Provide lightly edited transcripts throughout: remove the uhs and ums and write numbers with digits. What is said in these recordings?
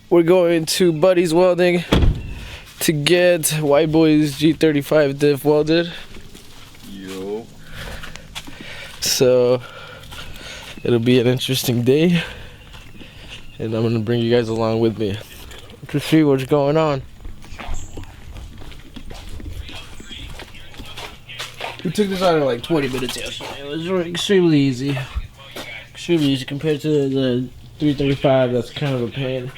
we're going to Buddy's Welding to get White Boy's G35 diff welded. Yo. So it'll be an interesting day, and I'm gonna bring you guys along with me to see what's going on. We took this out in like 20 minutes yesterday. It was extremely easy. Extremely easy compared to the 335. That's kind of a pain.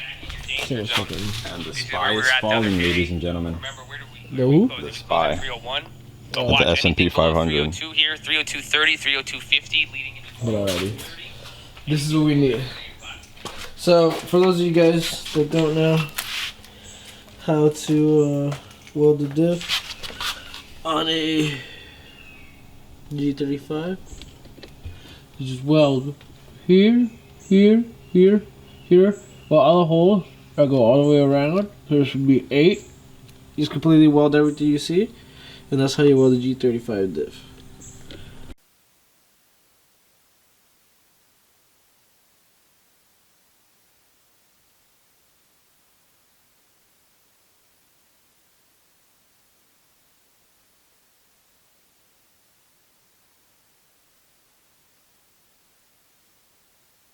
And the spy is falling, ladies and gentlemen. The who? The spy. The S&P 500. 302 here, 302.30, 302.50 leading into. Alrighty. This is what we need. So, for those of you guys that don't know how to weld the diff on a G35, you just weld here, here, here, here. Well, all the holes I go all the way around. There should be 8. You just completely weld everything you see, and that's how you weld the G35 diff.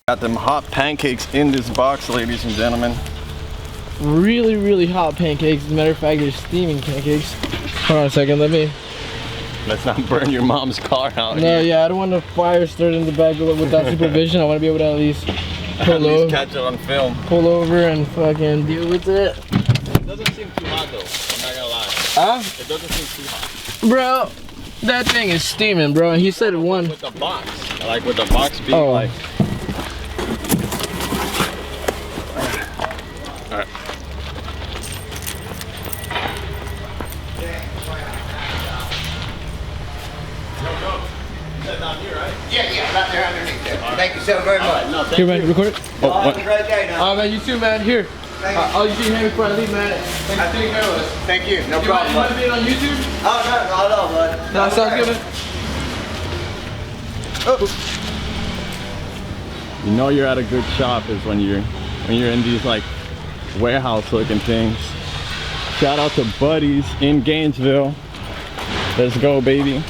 Got them hot pancakes in this box, ladies and gentlemen. Really, really hot pancakes. As a matter of fact, they're steaming pancakes. Hold on a second, Let's not burn your mom's car out No, here. yeah, I don't want the fire started in the back without supervision. I want to be able to at least catch it on film. pull over and fucking deal with it. It doesn't seem too hot though, I'm not gonna lie. Huh? It doesn't seem too hot. Bro, that thing is steaming, bro. And he said one. With the box. Like with the box being like... Alright. Yeah, right there underneath there. Thank you so very much. No, thank Here, man, record it. Oh, Have a great day now. Man, you too, man. Here. I'll use your hand before I leave, man. Thanks for taking care of us. Thank you. No You problem. want to be on YouTube? Oh, no, not at all, bud. No, sounds good, man. You know you're at a good shop is when you're in these like warehouse looking things. Shout out to Buddy's in Gainesville. Let's go, baby.